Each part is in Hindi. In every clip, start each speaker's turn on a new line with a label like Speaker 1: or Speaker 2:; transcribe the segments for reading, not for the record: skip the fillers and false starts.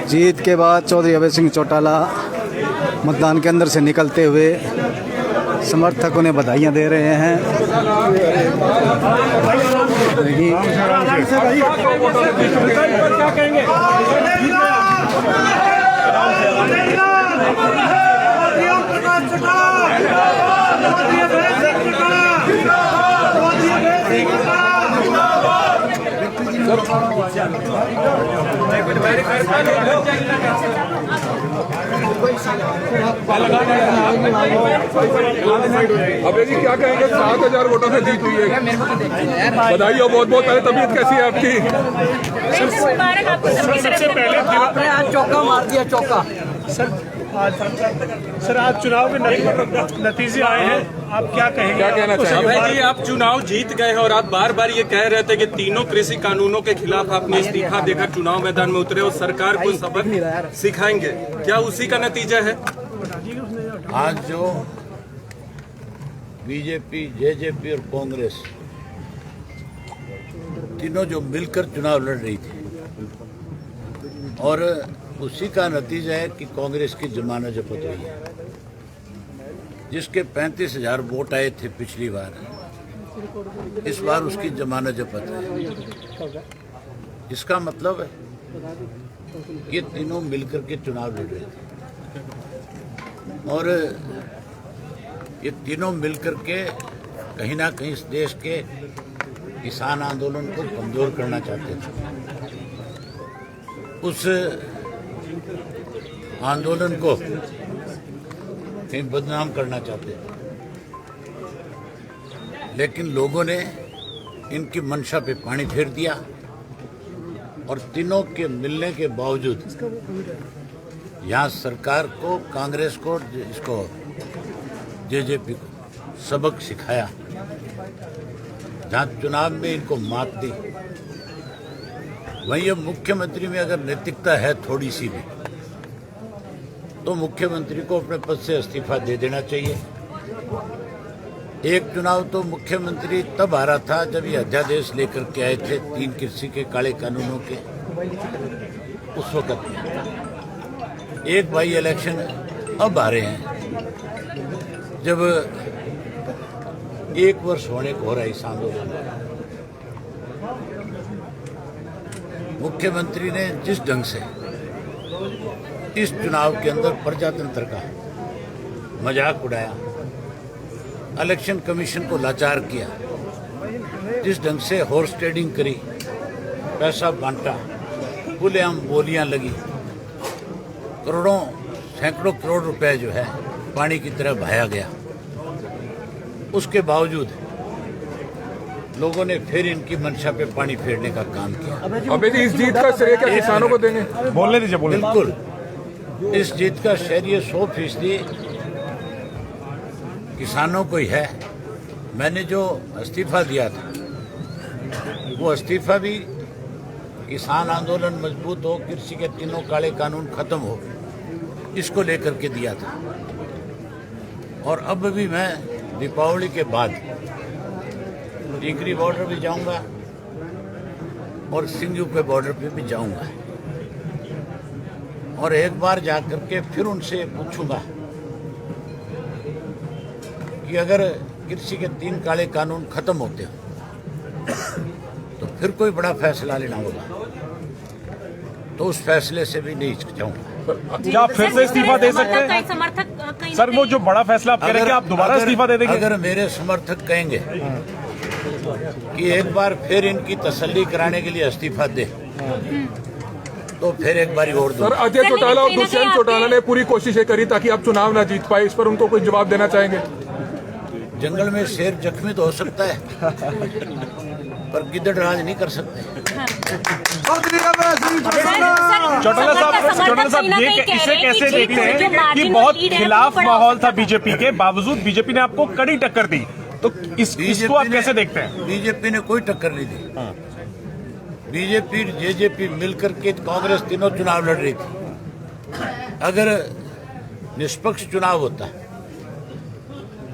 Speaker 1: जीत के बाद चौधरी अभय सिंह चौटाला मतदान के अंदर से निकलते हुए समर्थक उन्हें बधाइयां दे रहे हैं।
Speaker 2: अबे जी क्या कहेंगे? 7,000 वोटों से जीत हुई है, बधाई हो बहुत बहुत। पहले तबीयत कैसी है आपकी?
Speaker 3: सबसे पहले आपने आज चौका मार दिया, चौका सर आज चुनाव के नतीजे आए हैं, आप क्या कहेंगे?
Speaker 2: क्या कहना चाहेंगे?
Speaker 4: भाई जी, आप चुनाव जीत गए और आप बार बार ये कह रहे थे कि तीनों कृषि कानूनों के खिलाफ आपने इस्तीफा देकर चुनाव मैदान में उतरे और सरकार को सबक सिखाएंगे, क्या उसी का नतीजा है?
Speaker 5: आज जो बीजेपी, जेजेपी और कांग्रेस तीनों जो मिलकर चुनाव लड़ रही थी और उसी का नतीजा है कि कांग्रेस की जमानत जब्त हुई है। जिसके 35,000 वोट आए थे पिछली बार, इस बार उसकी जमानत जब्त है। इसका मतलब है ये तीनों मिलकर के चुनाव लड़ रहे थे और ये तीनों मिलकर के कहीं ना कहीं इस देश के किसान आंदोलन को कमजोर करना चाहते थे। उस आंदोलन को कहीं बदनाम करना चाहते थे, लेकिन लोगों ने इनकी मंशा पे पानी फेर दिया और तीनों के मिलने के बावजूद यहाँ सरकार को, कांग्रेस को, इसको जेजेपी को सबक सिखाया। जहाँ चुनाव में इनको मात दी, वहीं अब मुख्यमंत्री में अगर नैतिकता है थोड़ी सी भी, तो मुख्यमंत्री को अपने पद से इस्तीफा दे देना चाहिए। एक चुनाव तो मुख्यमंत्री तब हारा था जब ये अध्यादेश लेकर के आए थे 3 कृषि के काले कानूनों के, उस वक्त एक बाई इलेक्शन अब आ रहे हैं जब 1 वर्ष होने को हो रहा है इस आंदोलन में। मुख्यमंत्री ने जिस ढंग से इस चुनाव के अंदर प्रजातंत्र का मजाक उड़ाया, इलेक्शन कमीशन को लाचार किया, जिस ढंग से हॉर्स ट्रेडिंग करी, पैसा बांटा, खुलेआम बोलियां लगी, करोड़ों, सैकड़ों करोड़ रुपए जो है पानी की तरह बहाया गया, उसके बावजूद लोगों ने फिर इनकी मंशा पे पानी फेरने का काम किया।
Speaker 2: अबे जी, इस जीत का श्रेय क्या किसानों को देंगे?
Speaker 3: बोलने दीजिए, बोलने।
Speaker 5: बिल्कुल, इस जीत का श्रेय 100% किसानों को ही है। मैंने जो इस्तीफा दिया था, वो इस्तीफा भी किसान आंदोलन मजबूत हो, कृषि के तीनों काले कानून खत्म हो, इसको लेकर के दिया था। और अब भी मैं दीपावली के बाद टिकरी बॉर्डर भी जाऊंगा और सिंगू के बॉर्डर पे भी जाऊंगा और एक बार जाकर के फिर उनसे पूछूंगा कि अगर कृषि के 3 काले कानून खत्म होते हो तो फिर कोई बड़ा फैसला लेना होगा, तो उस फैसले से भी नहीं हिचकिचाऊंगा।
Speaker 3: क्या आप फिर से इस्तीफा दे सकते हैं? सर, वो जो बड़ा फैसला आप कह रहे हैं कि आप दोबारा इस्तीफा दे देंगे?
Speaker 5: अगर मेरे समर्थक कहेंगे कि एक बार फिर इनकी तसल्ली कराने के लिए इस्तीफा दे, तो फिर एक बार और दो।
Speaker 2: सर, अजय चौटाला और दुष्यंत चौटाला ने पूरी कोशिशें करी ताकि आप चुनाव ना जीत पाए, इस पर उनको कोई जवाब देना चाहेंगे?
Speaker 5: जंगल में शेर जख्मी तो हो सकता है पर गिद्दड़ राज नहीं कर सकते।
Speaker 3: चौटाला साहब, ये इसे कैसे देखते हैं कि बहुत खिलाफ माहौल था बीजेपी के बावजूद बीजेपी ने आपको कड़ी टक्कर दी, तो इसको आप कैसे देखते हैं?
Speaker 5: बीजेपी ने कोई टक्कर नहीं दी। बीजेपी, जेजेपी मिलकर के कांग्रेस तीनों चुनाव लड़ रही थी। अगर निष्पक्ष चुनाव होता,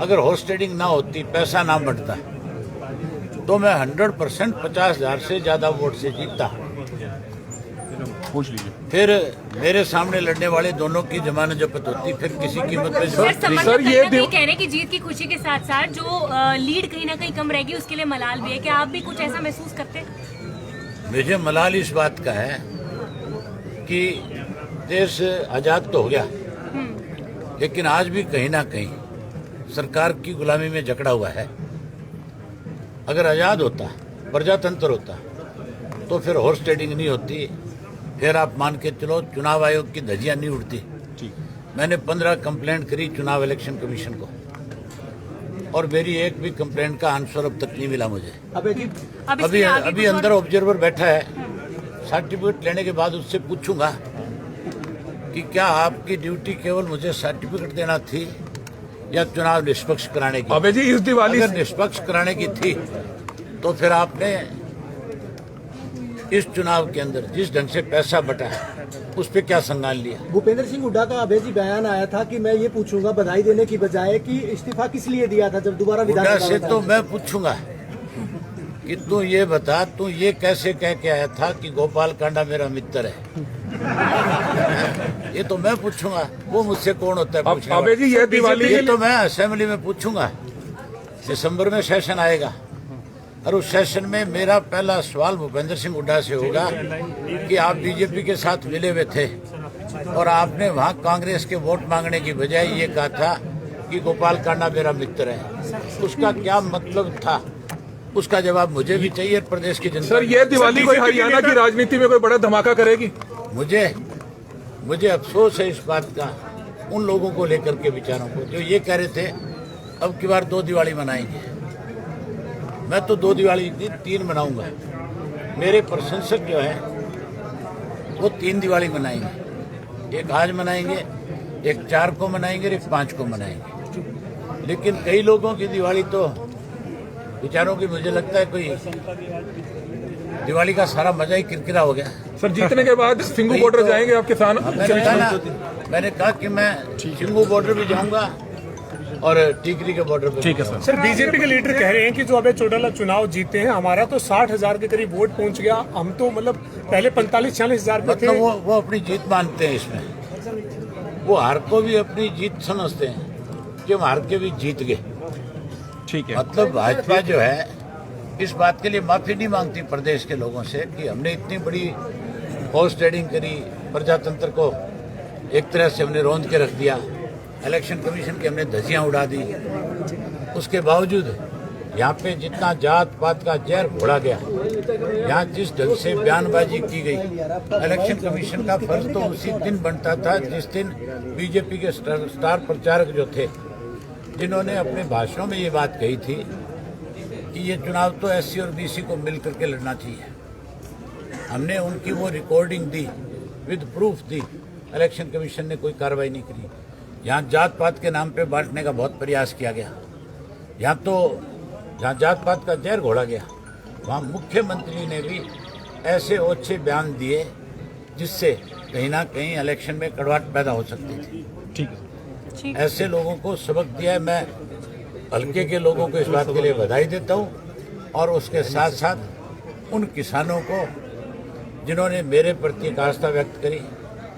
Speaker 5: अगर हॉर्स ट्रेडिंग ना होती, पैसा ना बढ़ता, तो मैं 100% 50,000 से ज्यादा वोट से जीतता।
Speaker 3: पूछ लीजिए।
Speaker 5: फिर मेरे सामने लड़ने वाले दोनों की जमानत जब्त होती, फिर किसी कीमत पे
Speaker 6: सर, समर्थक
Speaker 2: सर, ये
Speaker 6: कहीं ना कहीं कह रहे हैं कि जीत की खुशी के साथ साथ जो लीड कहीं ना कहीं कम रहेगी उसके लिए मलाल भी है। क्या आप भी कुछ ऐसा महसूस करते हैं?
Speaker 5: मुझे मलाल इस बात का है कि देश आज़ाद तो हो गया, लेकिन आज भी कहीं ना कहीं सरकार की गुलामी में जकड़ा हुआ है। अगर आज़ाद होता, प्रजातंत्र होता, तो फिर हॉर्स ट्रेडिंग नहीं होती, फिर आप मान के चलो चुनाव आयोग की धज्जियां नहीं उड़ती। मैंने 15 कंप्लेंट करी चुनाव इलेक्शन कमीशन को, और मेरी एक भी कंप्लेंट का आंसर अब तक नहीं मिला मुझे। अभी अंदर ऑब्जर्वर बैठा है, सर्टिफिकेट लेने के बाद उससे पूछूंगा कि क्या आपकी ड्यूटी केवल मुझे सर्टिफिकेट देना थी या चुनाव निष्पक्ष कराने की?
Speaker 2: अबे जी, इस दिवाली
Speaker 5: अगर निष्पक्ष कराने की थी तो फिर आपने इस चुनाव के अंदर जिस ढंग से पैसा बटा है उस पे क्या संज्ञान लिया?
Speaker 7: भूपेंद्र सिंह हुड्डा का अभय जी बयान आया था कि मैं ये पूछूंगा बधाई देने की बजाय कि इस्तीफा किस लिए दिया था जब दोबारा
Speaker 5: हुड्डा
Speaker 7: विधानसभा
Speaker 5: से
Speaker 7: में
Speaker 5: तो
Speaker 7: था।
Speaker 5: मैं पूछूंगा कि तू ये बता, तू ये कैसे कह के आया था कि गोपाल कांडा मेरा मित्र है? ये तो मैं पूछूंगा, वो मुझसे कौन होता है पूछने वाला?
Speaker 2: अबे जी, ये दिवाली
Speaker 5: ये तो मैं असेंबली में पूछूंगा। दिसंबर में सेशन आएगा और उस सेशन में मेरा पहला सवाल भूपेंद्र सिंह हुड्डा से होगा कि आप बीजेपी के साथ मिले हुए थे और आपने वहां कांग्रेस के वोट मांगने की बजाय ये कहा था कि गोपाल कांडा मेरा मित्र है। उसका क्या मतलब था? उसका जवाब मुझे भी चाहिए, प्रदेश की जनता।
Speaker 2: सर, ये दिवाली कोई हरियाणा की राजनीति में कोई बड़ा धमाका करेगी?
Speaker 5: मुझे अफसोस है इस बात का उन लोगों को लेकर के, विचारों को, जो ये कह रहे थे अब की बार 2 दिवाली मनाएंगे। मैं तो 2 दिवाली नहीं 3 मनाऊंगा। मेरे प्रशंसक जो है वो 3 दिवाली मनाएंगे, एक आज मनाएंगे, एक 4 को मनाएंगे, एक 5 को मनाएंगे। लेकिन कई लोगों की दिवाली तो विचारों की, मुझे लगता है कोई दिवाली का सारा मजा ही किरकिरा हो गया।
Speaker 2: सर, जीतने के बाद सिंगू बॉर्डर जाएंगे आप किसान?
Speaker 5: मैंने कहा कि मैं सिंगू बॉर्डर भी जाऊंगा और टीकरी के बॉर्डर पे।
Speaker 3: ठीक है सर।
Speaker 8: सर, बीजेपी के लीडर कह रहे हैं कि जो अभय चौटाला चुनाव जीते हैं, हमारा तो 60,000 के करीब वोट पहुंच गया, हम तो मतलब पहले 45-46 हजार में थे।
Speaker 5: मतलब वो अपनी जीत मानते हैं इसमें, वो हार को भी अपनी जीत समझते हैं कि हम हार के भी जीत गए।
Speaker 3: ठीक है।
Speaker 5: मतलब भाजपा जो है इस बात के लिए माफी नहीं मांगती प्रदेश के लोगों से कि हमने इतनी बड़ी हॉर्स ट्रेडिंग करी, प्रजातंत्र को एक तरह से हमने रौंद के रख दिया, इलेक्शन कमीशन की हमने धज्जियां उड़ा दी। उसके बावजूद यहाँ पे जितना जात पात का जहर घोड़ा गया, यहाँ जिस ढंग से बयानबाजी की गई, इलेक्शन कमीशन का फर्ज तो उसी दिन बनता था जिस दिन बीजेपी के स्टार प्रचारक जो थे, जिन्होंने अपने भाषणों में ये बात कही थी कि ये चुनाव तो एससी और बीसी को मिल करके लड़ना चाहिए। हमने उनकी वो recording the, with proof the. Election commission ने कोई कार्रवाई नहीं करी। यहाँ जात पात के नाम पे बांटने का बहुत प्रयास किया गया। यहाँ तो जहाँ जात पात का जहर घोड़ा गया, वहाँ मुख्यमंत्री ने भी ऐसे ओछे बयान दिए जिससे कहीं ना कहीं इलेक्शन में कड़वाहट पैदा हो सकती थी।
Speaker 3: ठीक है।
Speaker 5: ऐसे लोगों को सबक दिया है। मैं हल्के के लोगों को इस बात के लिए बधाई देता हूँ और उसके साथ साथ उन किसानों को जिन्होंने मेरे प्रति एक आस्था व्यक्त करी,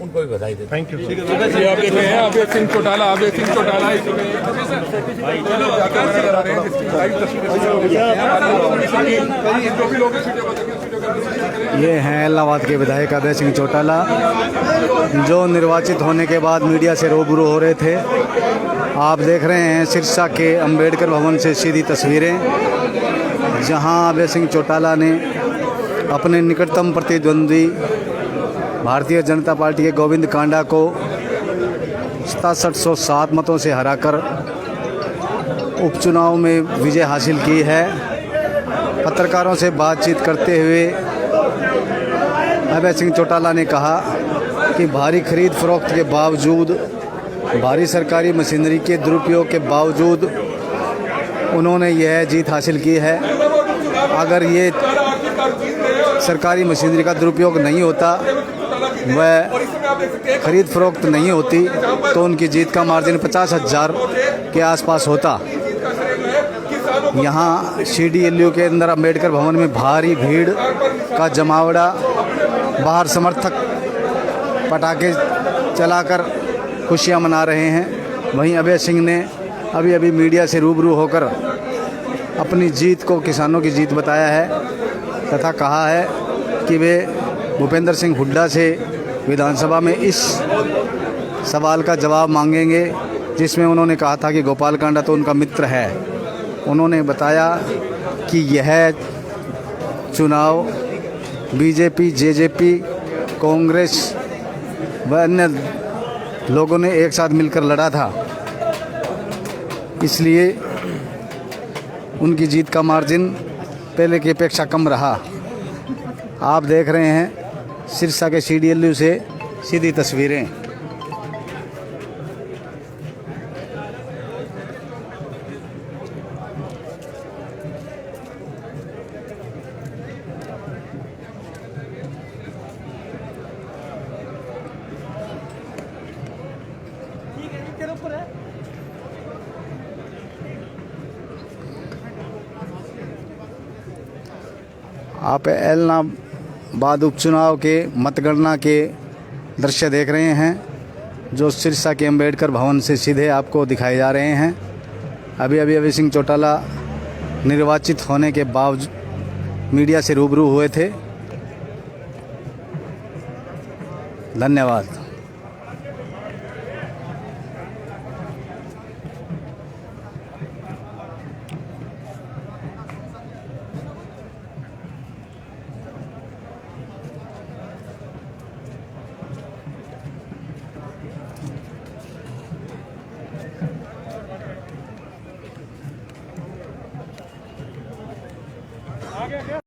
Speaker 5: उनको भी बधाई देता हूं।
Speaker 3: Thank you.
Speaker 2: ये आप देख रहे हैं अभय सिंह चौटाला
Speaker 1: ये हैं इलाहाबाद के विधायक अभय सिंह चौटाला, जो निर्वाचित होने के बाद मीडिया से रूबरू हो रहे थे। आप देख रहे हैं सिरसा के अंबेडकर भवन से सीधी तस्वीरें, जहां अभय सिंह चौटाला ने अपने निकटतम प्रतिद्वंदी भारतीय जनता पार्टी के गोविंद कांडा को 6707 मतों से हराकर उपचुनाव में विजय हासिल की है। पत्रकारों से बातचीत करते हुए अभय सिंह चौटाला ने कहा कि भारी खरीद फरोख्त के बावजूद, भारी सरकारी मशीनरी के दुरुपयोग के बावजूद उन्होंने यह जीत हासिल की है। अगर ये सरकारी मशीनरी का दुरुपयोग नहीं होता, वह खरीद फरोख्त नहीं होती, तो उनकी जीत का मार्जिन 50,000 के आसपास होता। यहाँ CDLU के अंदर अंबेडकर भवन में भारी भीड़ का जमावड़ा बाहर समर्थक पटाखे चलाकर खुशियां मना रहे हैं। वहीं अभय सिंह ने अभी अभी मीडिया से रूबरू होकर अपनी जीत को किसानों की जीत बताया है तथा कहा है कि वे भूपेंद्र सिंह हुड्डा से विधानसभा में इस सवाल का जवाब मांगेंगे जिसमें उन्होंने कहा था कि गोपाल कांडा तो उनका मित्र है। उन्होंने बताया कि यह चुनाव बीजेपी, जेजेपी, कांग्रेस व अन्य लोगों ने एक साथ मिलकर लड़ा था, इसलिए उनकी जीत का मार्जिन पहले की अपेक्षा कम रहा। आप देख रहे हैं सिरसा के CDLU से सीधी तस्वीरें। आप एलनाबाद उपचुनाव के मतगणना के दृश्य देख रहे हैं जो सिरसा के अंबेडकर भवन से सीधे आपको दिखाए जा रहे हैं। अभी अभय सिंह चौटाला निर्वाचित होने के बावजूद मीडिया से रूबरू हुए थे। धन्यवाद।